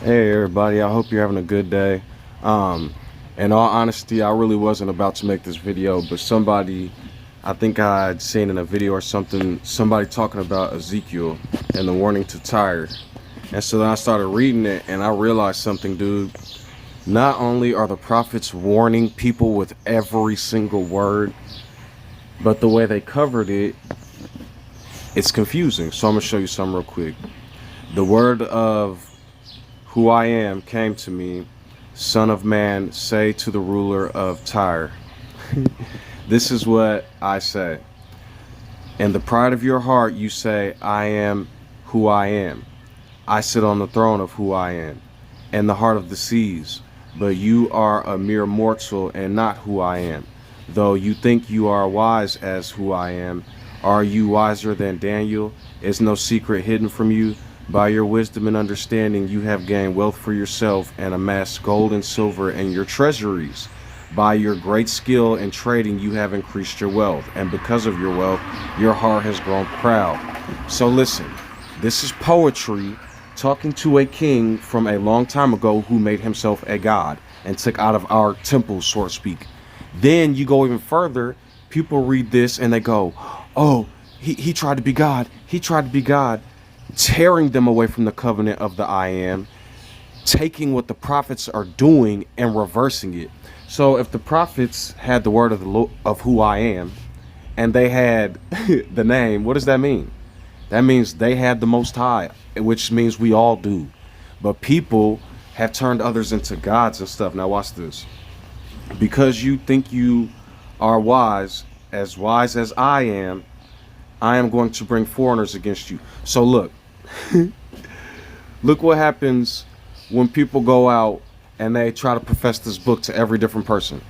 Hey everybody, I hope you're having a good day. In all honesty, I really wasn't about to make this video, but I think I had seen in a video or something, somebody talking about Ezekiel and the warning to Tyre. And so then I started reading it and I realized something, dude. Not only are the prophets warning people with every single word, but the way they covered it, it's confusing. So I'm gonna show you something real quick. The word of who I am came to me, Son of man, say to the ruler of Tyre. This is what I say. In the pride of your heart you say, I am who I am. I sit on the throne of who I am, in the heart of the seas. But you are a mere mortal and not who I am. Though you think you are wise as who I am, are you wiser than Daniel? Is no secret hidden from you? By your wisdom and understanding you have gained wealth for yourself and amassed gold and silver in your treasuries. By your great skill in trading you have increased your wealth, and because of your wealth your heart has grown proud. So listen, this is poetry talking to a king from a long time ago who made himself a god and took out of our temple, so to speak. Then you go even further, people read this and they go, oh, he tried to be God, he tried to be God. Tearing them away from the covenant of the I am, taking what the prophets are doing and reversing it. So if the prophets had the word of who I am, and they had the name, what does that mean? That means they had the Most High, which means we all do. But people have turned others into gods and stuff. Now watch this. Because you think you are wise as I am going to bring foreigners against you. So look, look what happens when people go out and they try to profess this book to every different person.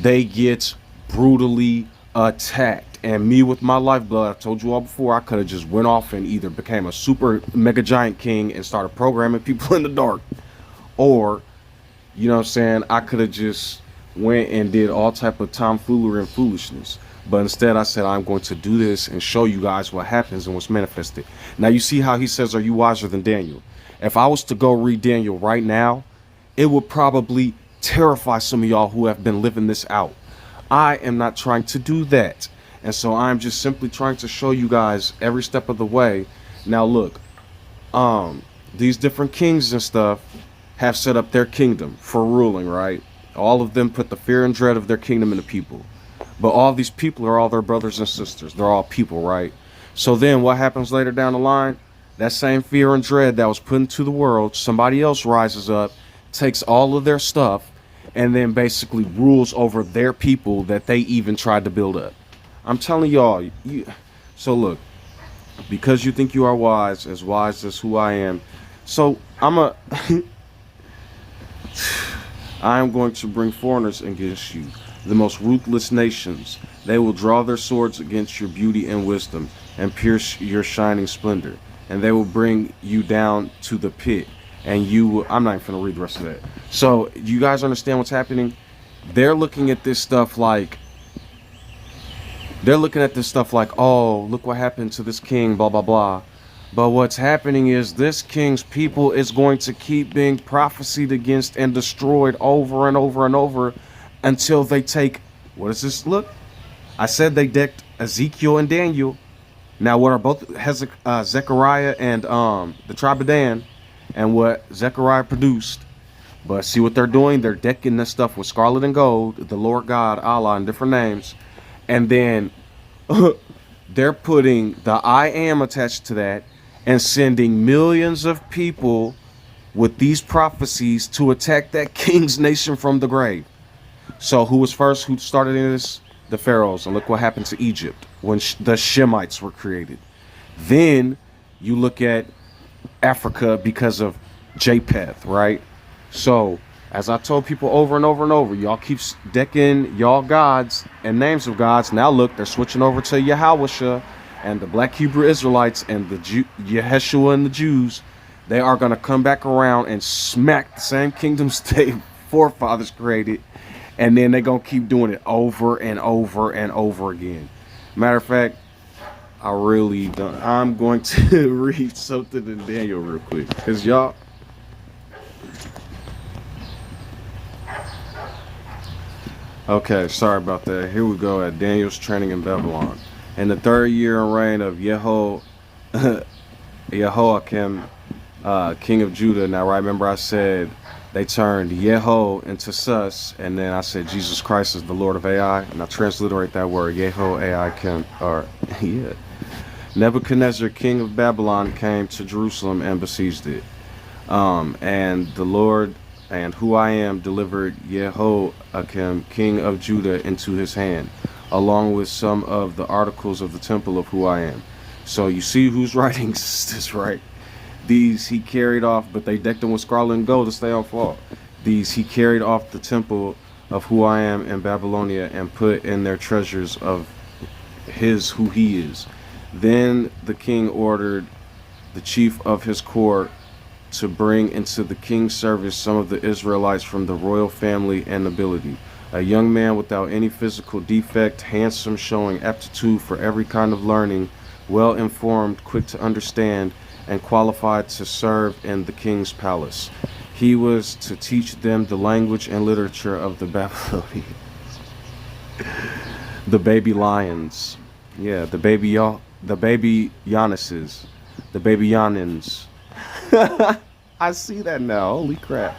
They get brutally attacked. And me with my lifeblood, I told you all before, I could have just went off and either became a super mega giant king and started programming people in the dark. Or, you know what I'm saying, I could have just went and did all type of tomfoolery and foolishness. But instead I said, I'm going to do this and show you guys what happens and what's manifested. Now you see how he says, are you wiser than Daniel? If I was to go read Daniel right now, it would probably terrify some of y'all who have been living this out. I am not trying to do that. And so I'm just simply trying to show you guys every step of the way. Now look, these different kings and stuff have set up their kingdom for ruling, right? All of them put the fear and dread of their kingdom in the people. But all these people are all their brothers and sisters. They're all people, right? So then what happens later down the line? That same fear and dread that was put into the world, somebody else rises up, takes all of their stuff, and then basically rules over their people that they even tried to build up. I'm telling y'all, so look, because you think you are wise as who I am, so I am going to bring foreigners against you, the most ruthless nations. They will draw their swords against your beauty and wisdom and pierce your shining splendor. And they will bring you down to the pit. And you will, I'm not even going to read the rest of that. So you guys understand what's happening? They're looking at this stuff like, oh, look what happened to this king, blah, blah, blah. But what's happening is this king's people is going to keep being prophesied against and destroyed over and over and over until they take, what is this? Look, I said they decked Ezekiel and Daniel. Now what are both Zechariah and the tribe of Dan, and what Zechariah produced? But see what they're doing? They're decking this stuff with scarlet and gold, the Lord God, Allah, and different names. And then they're putting the I am attached to that and sending millions of people with these prophecies to attack that king's nation from the grave. So who was first? Who started this? The Pharaohs. And look what happened to Egypt when the Shemites were created. Then you look at Africa because of japeth, right? So as I told people over and over and over, y'all keep decking y'all gods and names of gods. Now look, they're switching over to Yahusha and the black Hebrew Israelites and the Yeshua and the Jews. They are going to come back around and smack the same kingdoms they forefathers created. And then they're going to keep doing it over and over and over again. Matter of fact, I really don't. I'm going to read something in Daniel real quick. Because y'all, Okay, sorry about that. Here we go at Daniel's training in Babylon. In the 3rd year and reign of Yehoiakim, king of Judah. Now, right, remember I said they turned Yeho into Sus, and then I said Jesus Christ is the Lord of AI, and I transliterate that word, Yehoiakim, or, yeah. Nebuchadnezzar, king of Babylon, came to Jerusalem and besieged it. And the Lord and who I am delivered Yehoiakim, king of Judah, into his hand, along with some of the articles of the temple of who I am. So you see whose writings is this, right? These he carried off, but they decked them with scarlet and gold to stay off wall. These he carried off the temple of who I am in Babylonia and put in their treasures of his who he is. Then the king ordered the chief of his court to bring into the king's service some of the Israelites from the royal family and nobility. A young man without any physical defect, handsome, showing aptitude for every kind of learning, well informed, quick to understand, and qualified to serve in the king's palace. He was to teach them the language and literature of the Babylonians. The baby lions. Yeah, the baby Yanuses. The baby Yanins. I see that now. Holy crap.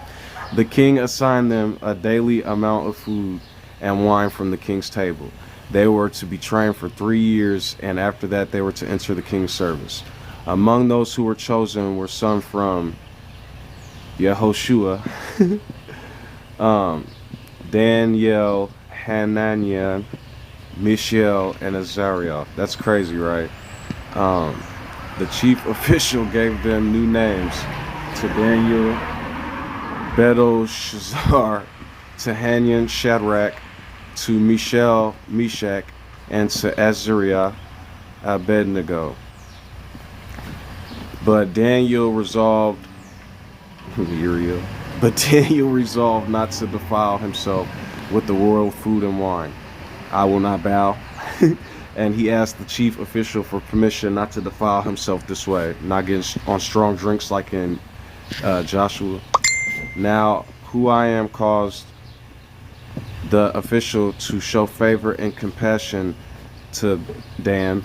The king assigned them a daily amount of food and wine from the king's table. They were to be trained for 3 years, and after that they were to enter the king's service. Among those who were chosen were some from Yehoshua, Daniel, Hananiah, Mishael, and Azariah. That's crazy, right? The chief official gave them new names: to Daniel, Belteshazzar, to Hananiah, Shadrach, to Mishael, Meshach, and to Azariah, Abednego. But Daniel resolved, Uriel. But Daniel resolved not to defile himself with the royal food and wine. I will not bow. And he asked the chief official for permission not to defile himself this way, not getting on strong drinks like in Joshua. Now, who I am caused the official to show favor and compassion to Dan.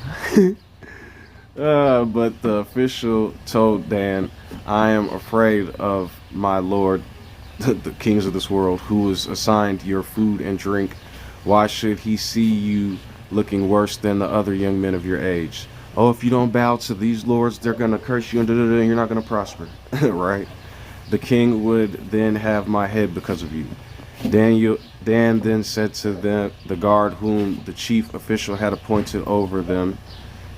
But the official told Dan, I am afraid of my lord, the kings of this world, who is assigned your food and drink. Why should he see you looking worse than the other young men of your age? Oh, if you don't bow to these lords, they're going to curse you and you're not going to prosper. Right? The king would then have my head because of you. Dan then said to the guard whom the chief official had appointed over them,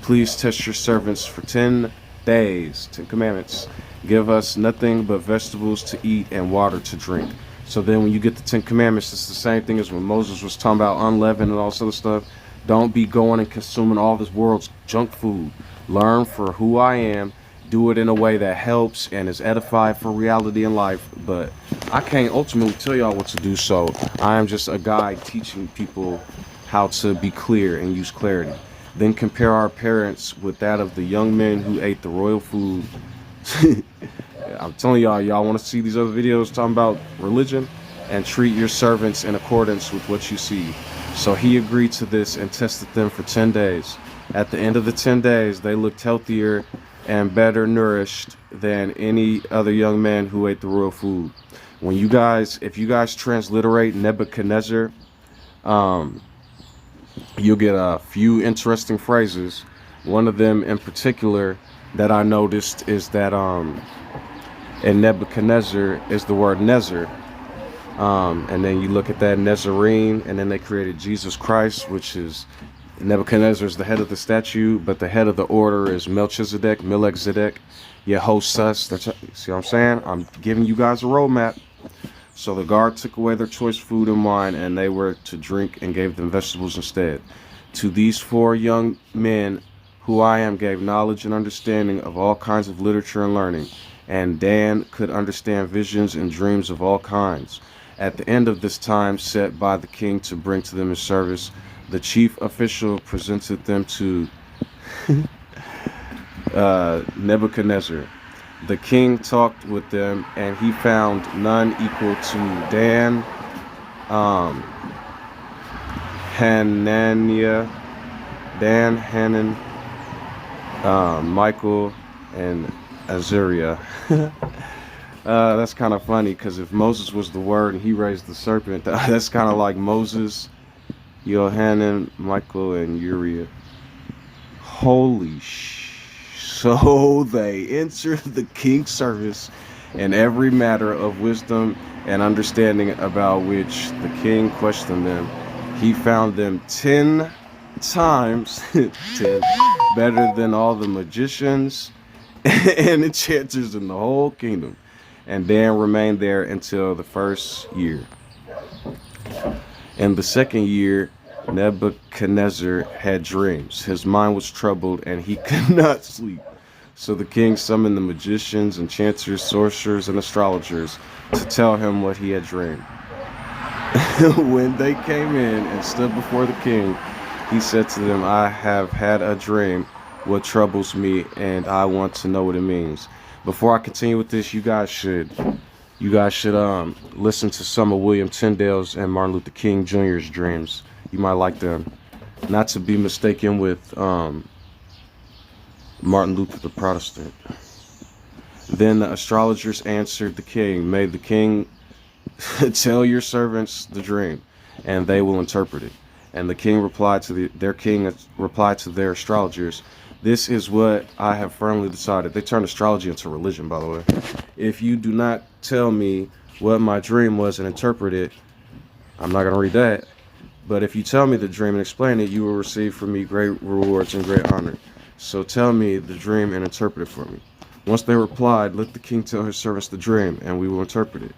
please test your servants for 10 days, 10 commandments. Give us nothing but vegetables to eat and water to drink. So then when you get the 10 commandments, it's the same thing as when Moses was talking about unleavened and all this other stuff. Don't be going and consuming all this world's junk food. Learn for who I am. Do it in a way that helps and is edified for reality in life. But I can't ultimately tell y'all what to do, so I am just a guide teaching people how to be clear and use clarity. Then compare our appearance with that of the young men who ate the royal food. I'm telling y'all want to see these other videos talking about religion, and treat your servants in accordance with what you see. So he agreed to this and tested them for 10 days. At the end of the 10 days, they looked healthier and better nourished than any other young man who ate the royal food. When you guys, if you guys transliterate Nebuchadnezzar, you'll get a few interesting phrases. One of them in particular that I noticed is that in Nebuchadnezzar is the word Nezer. And then you look at that Nazarene, and then they created Jesus Christ, which is Nebuchadnezzar is the head of the statue, but the head of the order is Melchizedek, Melech-Zedek, Yehosus. That's, see what I'm saying? I'm giving you guys a roadmap. So the guard took away their choice food and wine, and they were to drink and gave them vegetables instead. To these 4 young men, who I am, gave knowledge and understanding of all kinds of literature and learning. And Dan could understand visions and dreams of all kinds. At the end of this time set by the king to bring to them his service, the chief official presented them to Nebuchadnezzar. The king talked with them, and he found none equal to Dan, Hananiah, Dan, Hanan, Michael, and Azariah. That's kind of funny, because if Moses was the word and he raised the serpent, that's kind of like Moses, Yehohanan, Michael, and Uriel. Holy So they entered the king's service in every matter of wisdom and understanding about which the king questioned them. He found them 10 times 10 better than all the magicians and enchanters in the whole kingdom. And Dan remained there until the first year. In the second year, Nebuchadnezzar had dreams. His mind was troubled and he could not sleep. So the king summoned the magicians, enchanters, sorcerers, and astrologers to tell him what he had dreamed. When they came in and stood before the king, he said to them, I have had a dream, what troubles me, and I want to know what it means. Before I continue with this, you guys should listen to some of William Tyndale's and Martin Luther King Jr.'s dreams. You might like them. Not to be mistaken with Martin Luther the Protestant. Then the astrologers answered the king, may the king tell your servants the dream, and they will interpret it. And the king replied to their astrologers, this is what I have firmly decided. They turned astrology into religion, by the way. If you do not tell me what my dream was and interpret it, I'm not going to read that. But if you tell me the dream and explain it, you will receive from me great rewards and great honor. So tell me the dream and interpret it for me. Once they replied, let the king tell his servants the dream, and we will interpret it.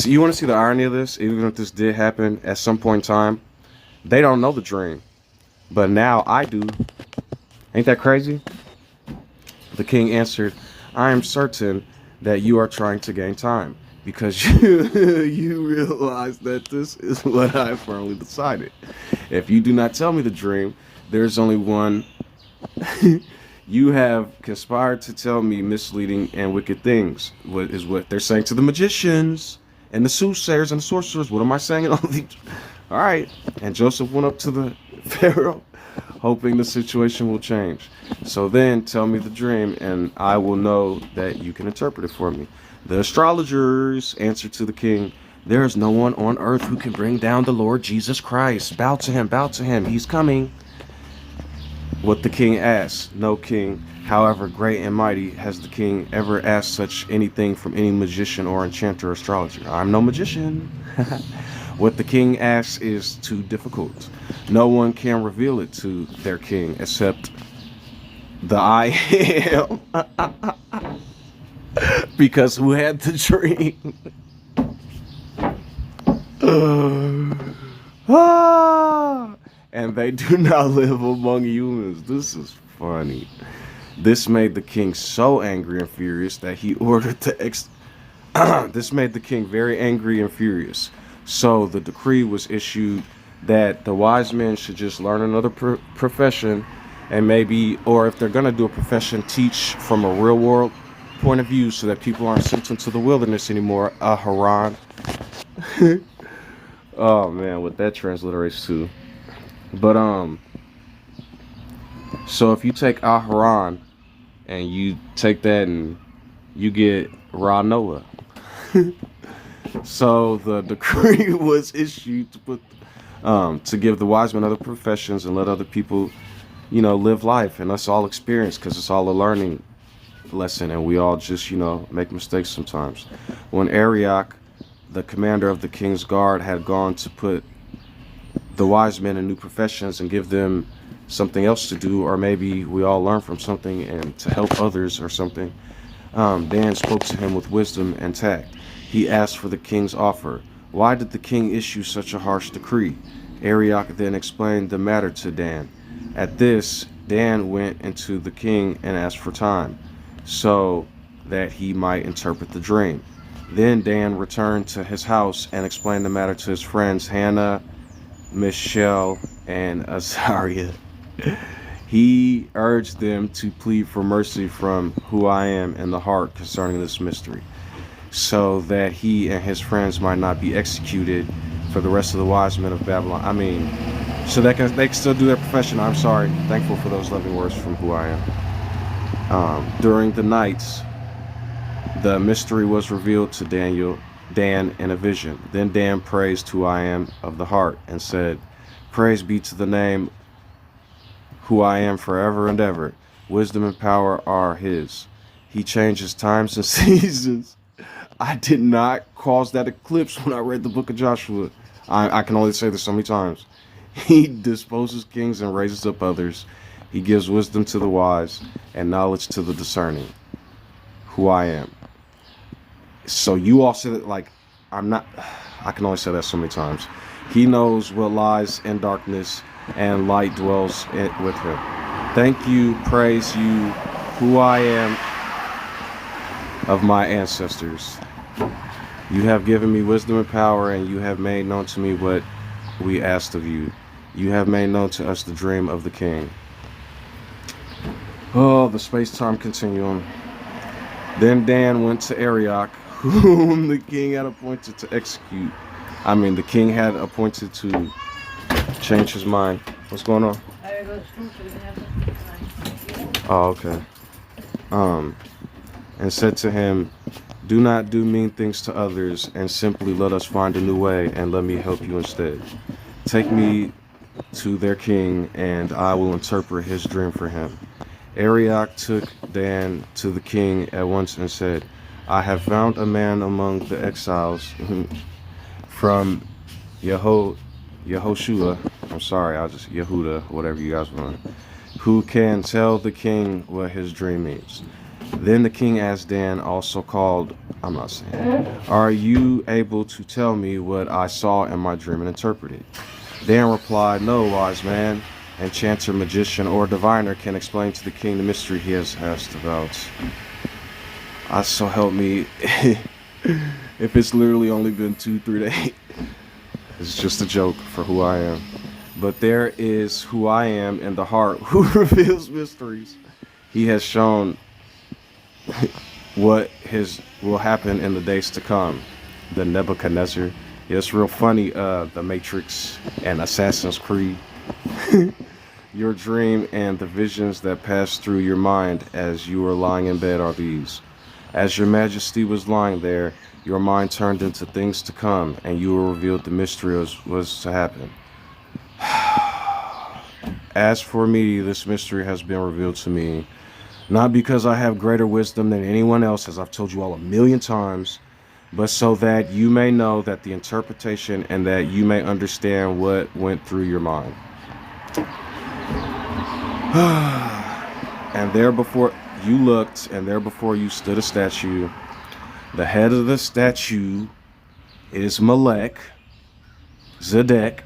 You want to see the irony of this? Even if this did happen at some point in time, they don't know the dream. But now I do. Ain't that crazy? The king answered, I am certain that you are trying to gain time, because you realize that this is what I firmly decided. If you do not tell me the dream, there's only one. You have conspired to tell me misleading and wicked things. What is what they're saying to the magicians and the soothsayers and the sorcerers. What am I saying? All right. And Joseph went up to the Pharaoh, hoping the situation will change. So then tell me the dream, and I will know that you can interpret it for me. The astrologers answered to the king, there is no one on earth who can bring down the Lord Jesus Christ. Bow to him, he's coming. What the king asked, no king, however great and mighty, has the king ever asked such anything from any magician or enchanter or astrologer? I'm no magician. What the king asks is too difficult. No one can reveal it to their king except the I am. Because who had the dream? And they do not live among humans. This is funny. This made the king so angry and furious that he ordered the this made the king very angry and furious. So the decree was issued that the wise men should just learn another profession, and maybe, or if they're going to do a profession, teach from a real world point of view so that people aren't sent into the wilderness anymore. Aahron. Oh man, what that transliterates to. But so if you take Aahron and you take that and you get Noah. So the decree was issued to put to give the wise men other professions and let other people, live life and us all experience, because it's all a learning lesson and we all just, make mistakes sometimes. When Arioch, the commander of the king's guard, had gone to put the wise men in new professions and give them something else to do, or maybe we all learn from something and to help others or something, Dan spoke to him with wisdom and tact. He asked for the king's offer. Why did the king issue such a harsh decree? Arioch then explained the matter to Dan. At this, Dan went into the king and asked for time, so that he might interpret the dream. Then Dan returned to his house and explained the matter to his friends Hannah, Mishael, and Azariah. He urged them to plead for mercy from who I am in the heart concerning this mystery, so that he and his friends might not be executed for the rest of the wise men of Babylon. I mean, So they can still do their profession. I'm sorry. Thankful for those loving words from who I am. During the nights, the mystery was revealed to Dan in a vision. Then Dan praised who I am of the heart and said, "Praise be to the name who I am forever and ever. Wisdom and power are his. He changes times and seasons." I did not cause that eclipse when I read the book of Joshua. I can only say this so many times. He disposes kings and raises up others. He gives wisdom to the wise and knowledge to the discerning. Who I am. So you all said it like, I'm not, I can only say that so many times. He knows what lies in darkness, and light dwells with him. Thank you, praise you, who I am of my ancestors. You have given me wisdom and power, and you have made known to me what we asked of you. You have made known to us the dream of the king. Oh, the space-time continuum. Then Dan went to Arioch, whom the king had appointed to execute. The king had appointed to change his mind. What's going on? Oh, okay. And said to him, "Do not do mean things to others, and simply let us find a new way, and let me help you instead. Take me to their king, and I will interpret his dream for him." Arioch took Dan to the king at once and said, "I have found a man among the exiles from Yehoshua, I'm sorry, I'll just Yehuda, whatever you guys want, who can tell the king what his dream means." Then the king asked Dan, also called, I'm not saying, "Are you able to tell me what I saw in my dream and interpret it?" Dan replied, "No, wise man, enchanter, magician, or diviner can explain to the king the mystery he has asked about. So help me, if it's literally only been 2-3 days. It's just a joke for who I am. But there is who I am in the heart, who reveals mysteries. He has shown what will happen in the days to come." The Nebuchadnezzar. Yeah, it's real funny, The Matrix and Assassin's Creed. "Your dream and the visions that passed through your mind as you were lying in bed are these. As your majesty was lying there, your mind turned into things to come, and you were revealed the mystery was to happen. As for me, this mystery has been revealed to me, not because I have greater wisdom than anyone else, as I've told you all a million times, but so that you may know that the interpretation and that you may understand what went through your mind. And there before you looked, and there before you stood a statue. The head of the statue is Melech, Zedek.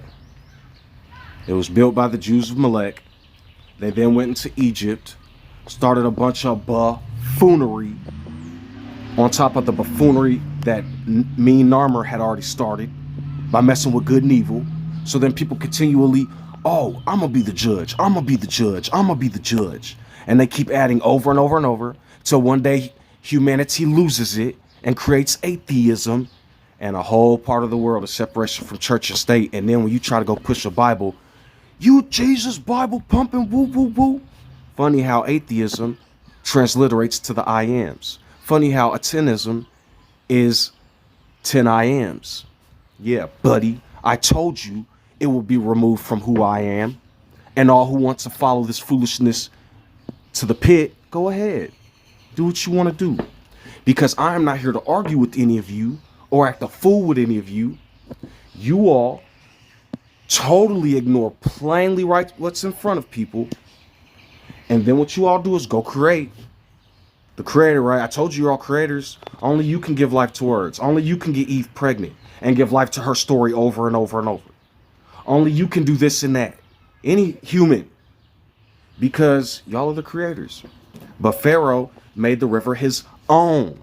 It was built by the Jews of Melech. They then went into Egypt, started a bunch of buffoonery on top of the buffoonery that Mene Narmer had already started by messing with good and evil. So then people continually, "Oh, I'm gonna be the judge, I'm gonna be the judge, I'm gonna be the judge." And they keep adding over and over and over till one day humanity loses it and creates atheism and a whole part of the world is separation from church and state. And then when you try to go push a Bible, you Jesus Bible pumping woo woo woo. Funny how atheism transliterates to the I ams. Funny how atenism is 10 I ams. Yeah, buddy, I told you it will be removed from who I am. And all who want to follow this foolishness to the pit, go ahead. Do what you want to do. Because I am not here to argue with any of you or act a fool with any of you. You all totally ignore plainly right what's in front of people. And then what you all do is go create. The creator, right? I told you you're all creators. Only you can give life to words. Only you can get Eve pregnant and give life to her story over and over and over. Only you can do this and that. Any human. Because y'all are the creators. But Pharaoh made the river his own.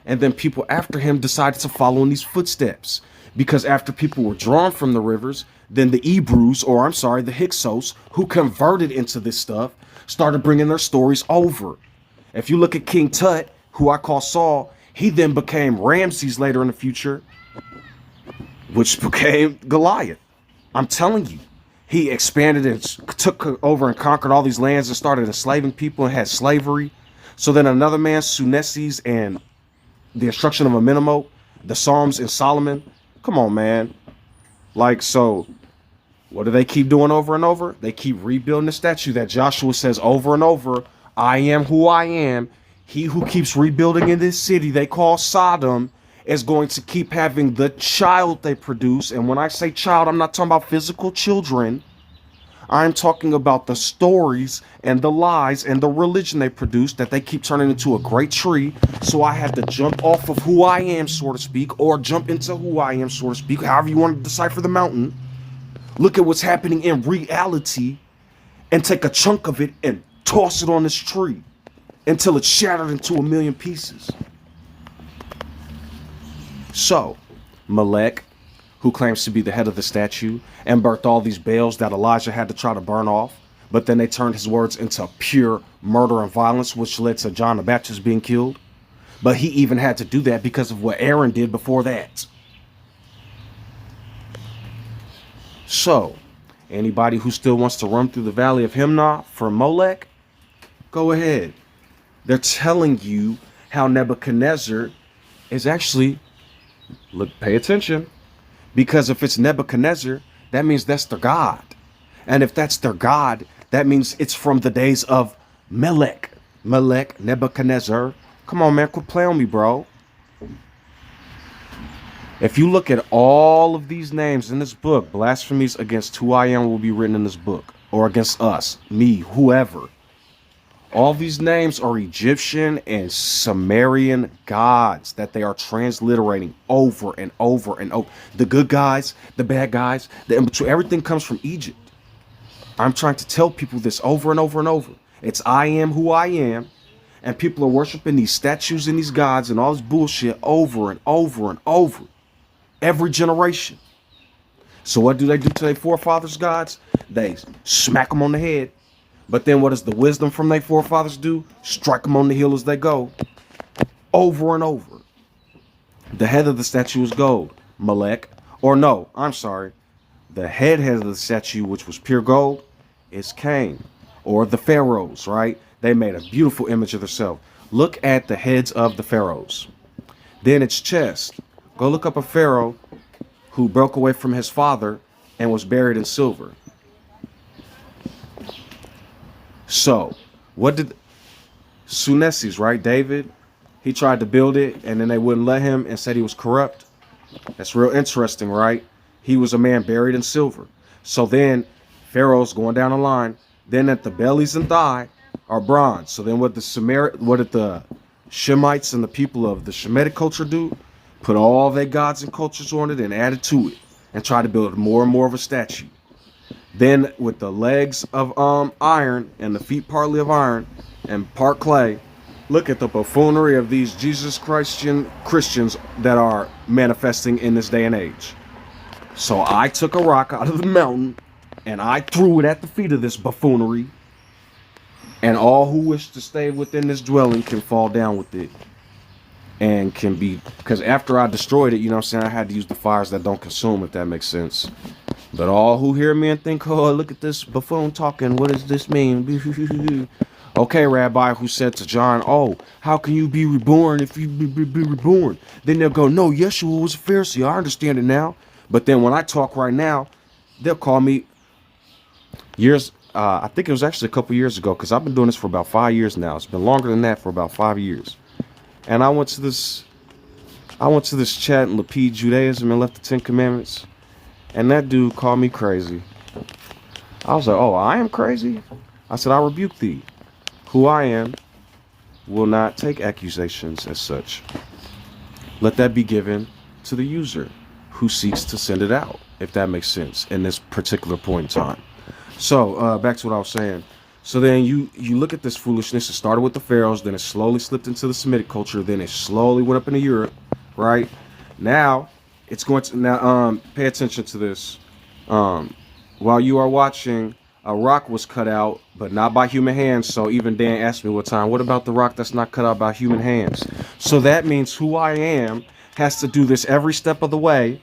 And then people after him decided to follow in these footsteps. Because after people were drawn from the rivers, then the Hebrews, or I'm sorry, the Hyksos, who converted into this stuff, started bringing their stories over. If you look at King Tut, who I call Saul, he then became Ramses later in the future, which became Goliath. I'm telling you, he expanded and took over and conquered all these lands and started enslaving people and had slavery. So then another man, Sunesis, and the instruction of Amenemot, the Psalms and Solomon. Come on, man. Like, so what do they keep doing over and over? They keep rebuilding the statue that Joshua says over and over, I am who I am. He who keeps rebuilding in this city they call Sodom is going to keep having the child they produce. And when I say child, I'm not talking about physical children. I'm talking about the stories and the lies and the religion they produce that they keep turning into a great tree. So I had to jump off of who I am, so to speak, or jump into who I am, so to speak, however you want to decipher the mountain. Look at what's happening in reality and take a chunk of it and toss it on this tree until it's shattered into a million pieces. So, Melech, who claims to be the head of the statue, and birthed all these Baals that Elijah had to try to burn off, but then they turned his words into pure murder and violence, which led to John the Baptist being killed. But he even had to do that because of what Aahron did before that. So, anybody who still wants to run through the valley of Himnah for Molech, go ahead. They're telling you how Nebuchadnezzar is actually, look, pay attention, because if it's Nebuchadnezzar, that means that's their God. And if that's their God, that means it's from the days of Melech. Melech, Nebuchadnezzar. Come on, man, quit playing on me, bro. If you look at all of these names in this book, blasphemies against who I am will be written in this book, or against us, me, whoever. All these names are Egyptian and Sumerian gods that they are transliterating over and over and over. The good guys, the bad guys, the in between, everything comes from Egypt. I'm trying to tell people this over and over and over. It's I am who I am, and people are worshiping these statues and these gods and all this bullshit over and over and over. Every generation. So what do they do to their forefathers' gods? They smack them on the head. But then what does the wisdom from their forefathers do? Strike them on the heel as they go. Over and over. The head of the statue is gold. Melech. Or no, I'm sorry. The head of the statue, which was pure gold, is Cain. Or the pharaohs, right? They made a beautiful image of themselves. Look at the heads of the pharaohs. Then its chest. Go look up a pharaoh who broke away from his father and was buried in silver. So, what did Sunesis, right? David, he tried to build it and then they wouldn't let him and said he was corrupt. That's real interesting, right? He was a man buried in silver. So then pharaohs going down the line, then at the bellies and thigh are bronze. So then what did the Shemites and the people of the Semitic culture do? Put all their gods and cultures on it and add it to it and try to build more and more of a statue. Then with the legs of iron and the feet partly of iron and part clay, look at the buffoonery of these Jesus Christians that are manifesting in this day and age. So I took a rock out of the mountain and I threw it at the feet of this buffoonery, and all who wish to stay within this dwelling can fall down with it. And can be, because after I destroyed it, you know what I'm saying, I had to use the fires that don't consume, if that makes sense. But all who hear me and think, oh, look at this buffoon talking, what does this mean? Okay, Rabbi, who said to John, oh, how can you be reborn if you be reborn? Then they'll go, no, Yeshua was a Pharisee, I understand it now. But then when I talk right now, they'll call me I think it was actually a couple years ago, because I've been doing this for about 5 years now. It's been longer than that, for about 5 years. And I went to this chat in Lapid Judaism and left the 10 Commandments. And that dude called me crazy. I was like, oh, I am crazy? I said, I rebuke thee. Who I am will not take accusations as such. Let that be given to the user who seeks to send it out, if that makes sense, in this particular point in time. So, back to what I was saying. So then you look at this foolishness. It started with the pharaohs, then it slowly slipped into the Semitic culture, then it slowly went up into Europe, right? Now it's going to pay attention to this. While you are watching, a rock was cut out, but not by human hands. So even Dan asked me one time, what about the rock that's not cut out by human hands? So that means who I am has to do this every step of the way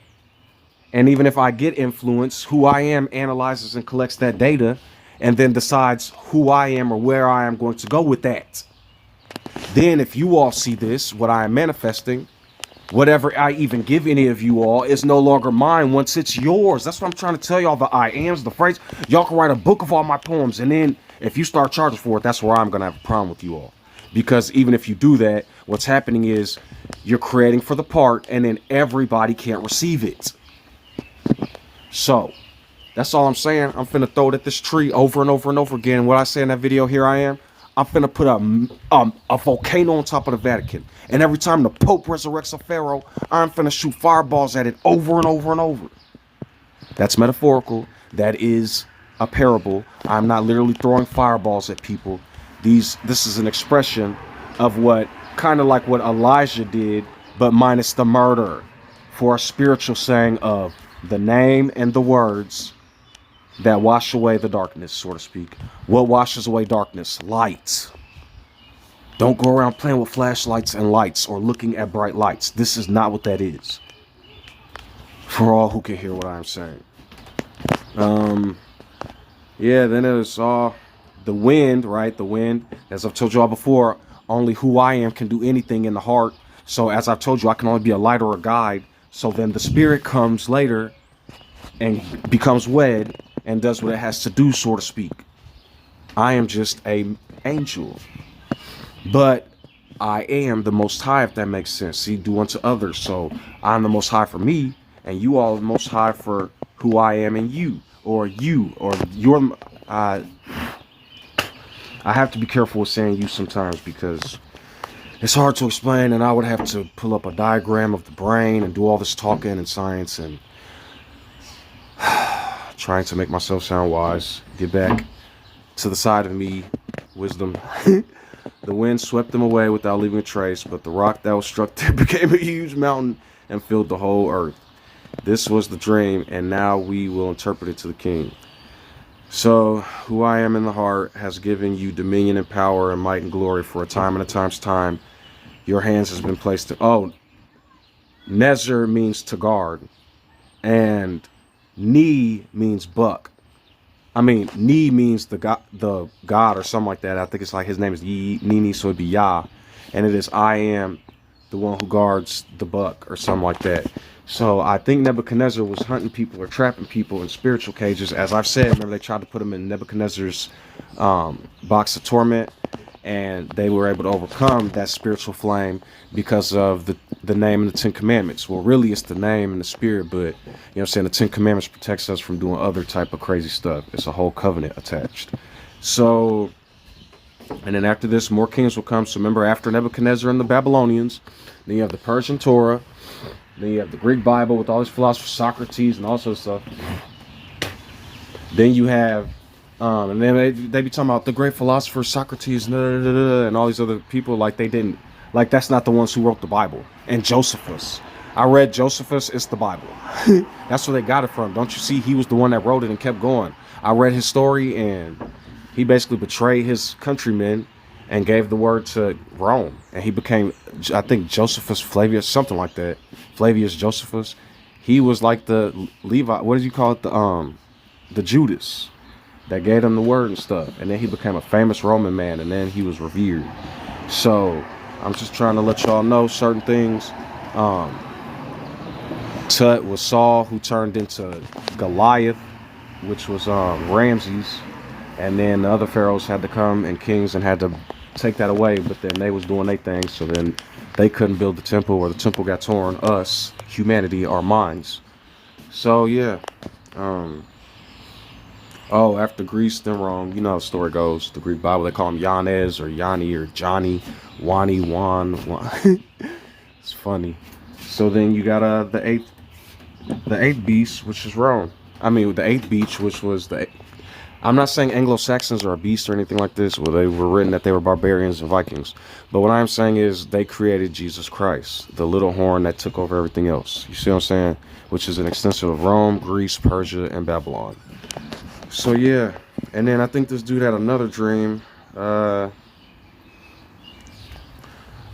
And even if I get influence, who I am analyzes and collects that data and then decides who I am or where I am going to go with that. Then if you all see this, what I am manifesting, whatever I even give any of you all is no longer mine once it's yours. That's what I'm trying to tell y'all. The I ams, the phrase. Y'all can write a book of all my poems. And then if you start charging for it, that's where I'm going to have a problem with you all. Because even if you do that, what's happening is you're creating for the part and then everybody can't receive it. So that's all I'm saying. I'm finna throw it at this tree over and over and over again. What I say in that video, here I am. I'm finna put a volcano on top of the Vatican. And every time the Pope resurrects a pharaoh, I'm finna shoot fireballs at it over and over and over. That's metaphorical. That is a parable. I'm not literally throwing fireballs at people. This is an expression of what, kind of like what Elijah did, but minus the murder, for a spiritual saying of the name and the words that wash away the darkness, so to speak. What washes away darkness? Light. Don't go around playing with flashlights and lights or looking at bright lights. This is not what that is. For all who can hear what I'm saying. Yeah, then there's the wind, right? The wind, as I've told you all before, only who I am can do anything in the heart. So as I've told you, I can only be a light or a guide. So then the spirit comes later and becomes wed and does what it has to do, so to speak. I am just an angel. But I am the Most High, if that makes sense. See, do unto others. So I'm the Most High for me, and you all are the Most High for who I am in you, or your. I have to be careful with saying you sometimes because it's hard to explain, and I would have to pull up a diagram of the brain and do all this talking and science and trying to make myself sound wise. Get back to the side of me, wisdom. The wind swept them away without leaving a trace, but the rock that was struck there became a huge mountain and filled the whole earth. This was the dream, and now we will interpret it to the king. So, who I am in the heart has given you dominion and power and might and glory for a time and a time's time. Your hands has been placed to... Oh, Nezer means to guard, and Ni means buck. I mean, Ni means the god or something like that. I think it's like his name is Nini, so it'd be Yah. And it is I am the one who guards the buck or something like that. So I think Nebuchadnezzar was hunting people or trapping people in spiritual cages. As I've said, remember they tried to put him in Nebuchadnezzar's box of torment. And they were able to overcome that spiritual flame because of the name and the 10 Commandments. Well, really, it's the name and the spirit, but, you know what I'm saying, the 10 Commandments protects us from doing other type of crazy stuff. It's a whole covenant attached. So, and then after this, more kings will come. So remember, after Nebuchadnezzar and the Babylonians, then you have the Persian Torah, then you have the Greek Bible with all these philosophers, Socrates, and all sorts of stuff. Then you have... and then they be talking about the great philosopher Socrates and all these other people like they didn't, like that's not the ones who wrote the Bible. And Josephus. I read Josephus, it's the Bible. That's where they got it from. Don't you see? He was the one that wrote it and kept going. I read his story and he basically betrayed his countrymen and gave the word to Rome. And he became, I think, Josephus Flavius, something like that. Flavius Josephus. He was like the Levi, what did you call it? The Judas that gave him the word and stuff. And then he became a famous Roman man, and then he was revered. So I'm just trying to let y'all know certain things. Tut was Saul, who turned into Goliath, which was Ramses. And then the other pharaohs had to come and kings and had to take that away, but then they was doing their thing, so then they couldn't build the temple, or the temple got torn. Us, humanity, our minds. So yeah. Oh, after Greece, then Rome. You know how the story goes. The Greek Bible, they call him Yanez or Yanni or Johnny, Wani, Juan. It's funny. So then you got the eighth beast, which is Rome. I mean, the eighth beast, which was the... I'm not saying Anglo-Saxons are a beast or anything like this. Well, they were written that they were barbarians and Vikings. But what I'm saying is they created Jesus Christ, the little horn that took over everything else. You see what I'm saying? Which is an extension of Rome, Greece, Persia, and Babylon. So yeah, and then I think this dude had another dream.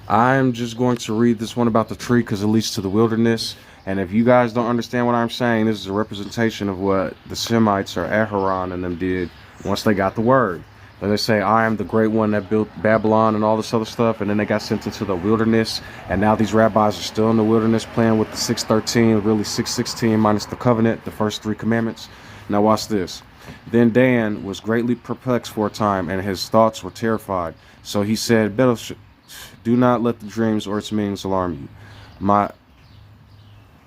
I'm just going to read this one about the tree because it leads to the wilderness. And if you guys don't understand what I'm saying, this is a representation of what the Semites or Aahron and them did once they got the word. Then they say, I am the great one that built Babylon and all this other stuff. And then they got sent into the wilderness. And now these rabbis are still in the wilderness playing with the 613, really 616 minus the covenant, the first 3 commandments. Now watch this. Then Dan was greatly perplexed for a time, and his thoughts were terrified. So he said, do not let the dreams or its meanings alarm you.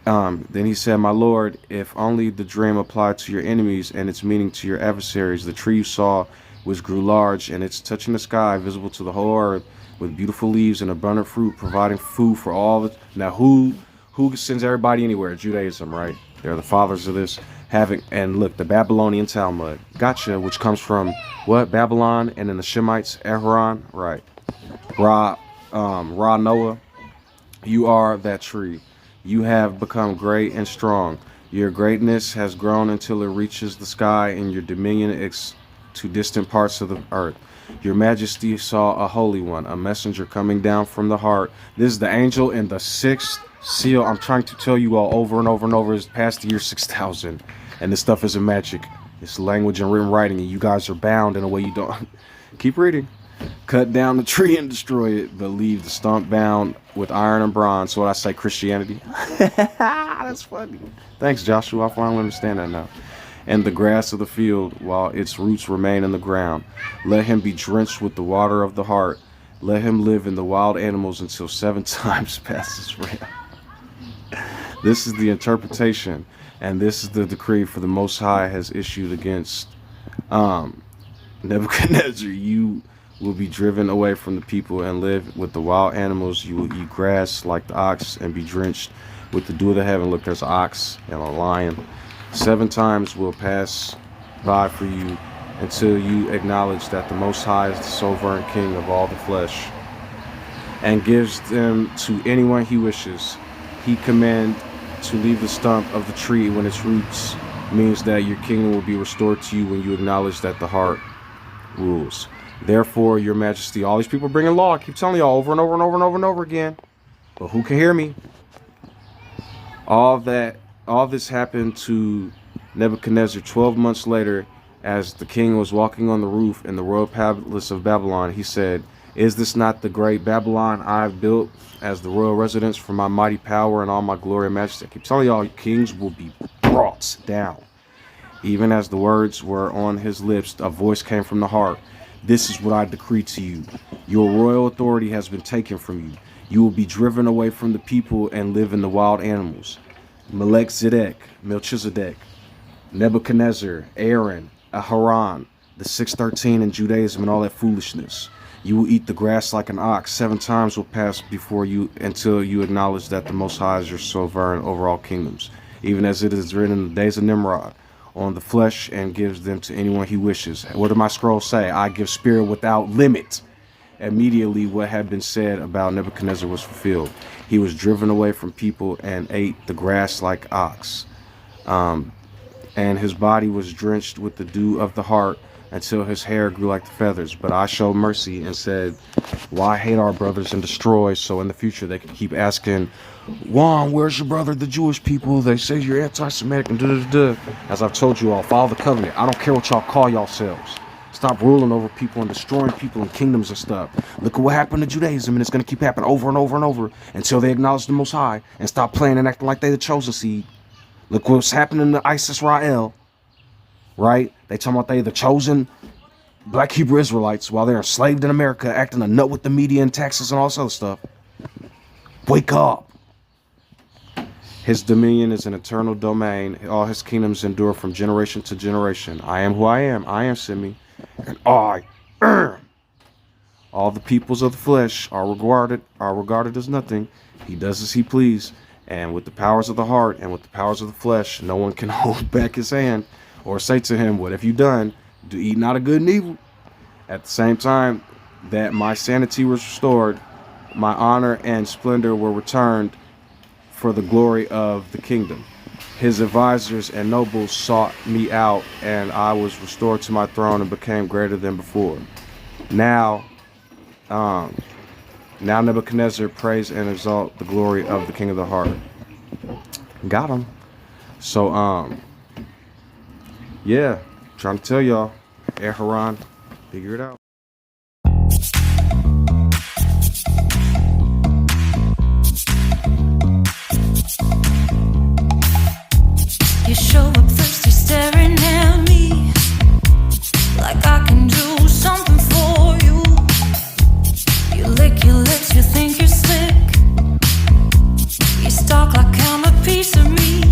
Then he said, my lord, if only the dream applied to your enemies and its meaning to your adversaries. The tree you saw, which grew large, and it's touching the sky, visible to the whole earth, with beautiful leaves and abundant fruit, providing food for all. Now, who sends everybody anywhere? Judaism, right? They're the fathers of this. And look, the Babylonian Talmud, gotcha, which comes from what? Babylon, and then the Shemites, Aahron, right? Ra Noah, you are that tree. You have become great and strong. Your greatness has grown until it reaches the sky, and your dominion to distant parts of the earth. Your majesty saw a holy one, a messenger coming down from the heart. This is the angel in the 6th seal. I'm trying to tell you all over and over and over, is past the year 6000. And this stuff isn't magic. It's language and written writing, and you guys are bound in a way you don't. Keep reading. Cut down the tree and destroy it, but leave the stump bound with iron and bronze. So what I say, Christianity? That's funny. Thanks, Joshua. I finally understand that now. And the grass of the field, while its roots remain in the ground. Let him be drenched with the water of the heart. Let him live in the wild animals until 7 times passes round. This is the interpretation, and this is the decree for the Most High has issued against Nebuchadnezzar. You will be driven away from the people and live with the wild animals. You will eat grass like the ox and be drenched with the dew of the heaven. Look, there's an ox and a lion. 7 times will pass by for you until you acknowledge that the Most High is the sovereign king of all the flesh and gives them to anyone he wishes. He commands to leave the stump of the tree when its roots means that your kingdom will be restored to you when you acknowledge that the heart rules. Therefore, your majesty, all these people bringing law, I keep telling y'all over and over and over and over and over again, but who can hear me? All this happened to Nebuchadnezzar 12 months later, as the king was walking on the roof in the royal palace of Babylon. He said, is this not the great Babylon I have built as the royal residence for my mighty power and all my glory and majesty? I keep telling y'all, kings will be brought down. Even as the words were on his lips, a voice came from the heart. This is what I decree to you. Your royal authority has been taken from you. You will be driven away from the people and live in the wild animals. Melchizedek, Nebuchadnezzar, Aahron, Aahron, the 613 in Judaism and all that foolishness. You will eat the grass like an ox. 7 times will pass before you until you acknowledge that the Most High is your sovereign over all kingdoms, even as it is written in the days of Nimrod, on the flesh, and gives them to anyone he wishes. What did my scroll say? I give spirit without limit. Immediately what had been said about Nebuchadnezzar was fulfilled. He was driven away from people and ate the grass like ox. And his body was drenched with the dew of the heart until his hair grew like the feathers. But I showed mercy and said, why hate our brothers and destroy? So in the future they can keep asking, Juan, where's your brother, the Jewish people? They say you're anti-Semitic and da-da-da-da. As I've told you all, follow the covenant. I don't care what y'all call yourselves. Stop ruling over people and destroying people and kingdoms and stuff. Look at what happened to Judaism, and it's going to keep happening over and over and over until they acknowledge the Most High and stop playing and acting like they're the chosen seed. Look what's happening to Israel, right? They talking about they the chosen black Hebrew Israelites while they're enslaved in America, acting a nut with the media and taxes and all this other stuff. Wake up. His dominion is an eternal domain. All his kingdoms endure from generation to generation. I am who I am. I am Semi. And all the peoples of the flesh are regarded as nothing. He does as he please, and with the powers of the heart and with the powers of the flesh, no one can hold back his hand or say to him, what have you done? Do eat not a good and evil. At the same time that my sanity was restored, my honor and splendor were returned for the glory of the kingdom. His advisors and nobles sought me out, and I was restored to my throne and became greater than before. Now, Now Nebuchadnezzar praise and exalt the glory of the king of the heart. Got him. So, yeah, trying to tell y'all, Aahron, figure it out. You show up thirsty, staring at me like I can do something for you. You lick your lips, you think you're slick. You stalk like I'm a piece of meat.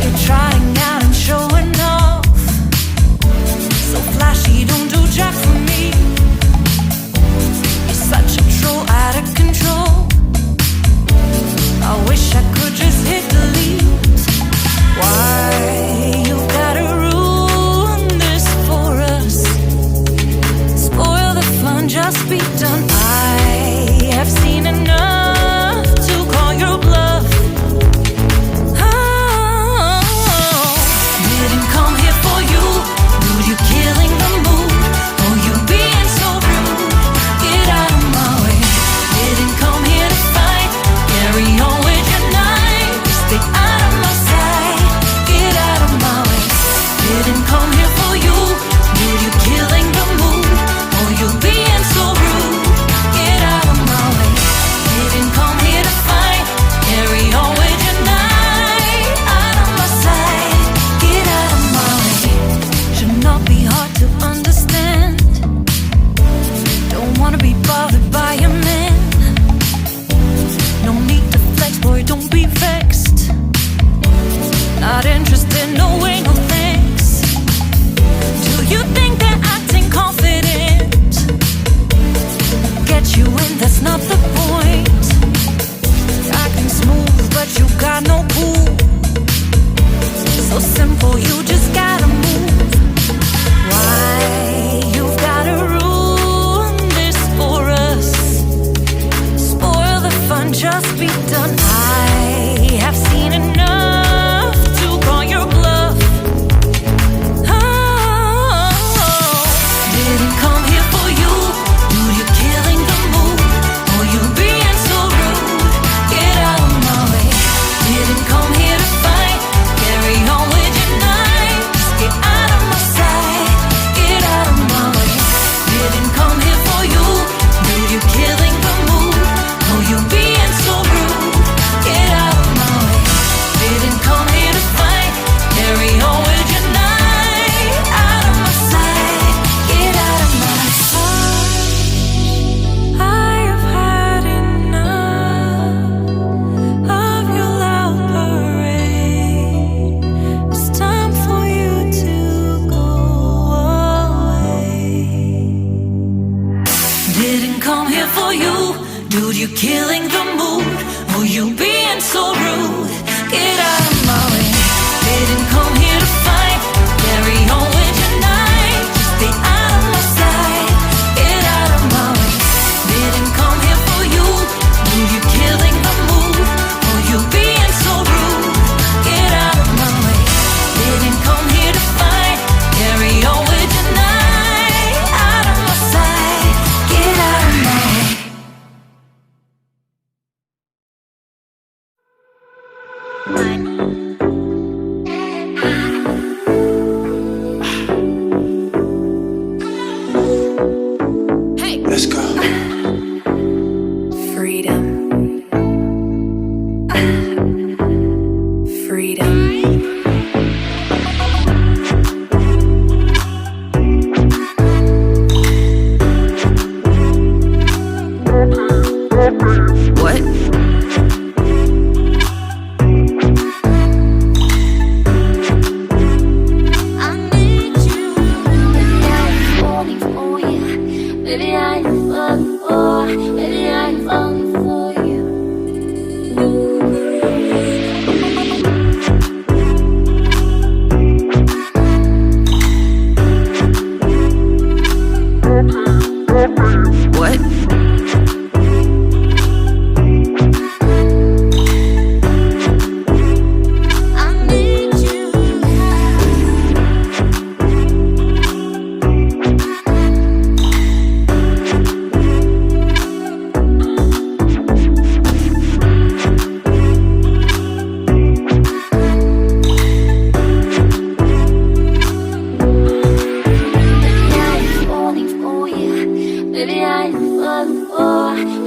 You're trying out and showing off, so flashy, don't do jack for me. You're such a troll, out of control. I wish I could just hit delete. Why you gotta ruin this for us? Spoil the fun, just be done. I have seen enough to call your bluff. Oh, didn't come here for you. Dude, you killing the mood. Oh, you being so rude. Get out of my way. Didn't come here to fight. Carry on with your night. Stay out of my sight. Get out of my way. Didn't come here for you. Dude, you killing the mood. Oh, you being so rude. Get out of my way. Didn't come here to fight. Carry on with your night. Out of my sight. Get out of my way. Should not be hard to understand. Don't wanna be bothered by a man. No need to flex, boy, don't be vexed. Not interested, no way, no thanks. Do you think they're acting confident? Get you in, that's not the point. Acting smooth, but you got no cool. So simple, you just gotta move. Why you've gotta ruin this for us? Spoil the fun, just be done. I have seen enough to call your bluff. Oh, didn't come here for you. Dude, you're killing the mood. Oh, you being so rude. Get out of my way. Didn't come here to fight. Carry on with your night. Just get out of my sight. Get out of my way. Didn't come here for you. Dude, you're killing the mood. Oh, you being so rude. Get out of my way. Didn't come here to fight. Carry on with your night. Out of my sight. Get out of my sight. I have had enough of your loud parade. It's time for you to go away. Didn't come here for you. Dude, you killing the mood. Oh, you being so rude. Get out of my way. Didn't come here to fight. Carry on with your night. Just stay out of my sight. Get out of my way. Didn't come here for you. Dude, you killing the mood. Oh, you being so rude. Get out of my way. Didn't come here to fight. Carry on with your night. Out of my sight. Get out of my way. Let's go. Freedom. Freedom. What? Baby, I fall for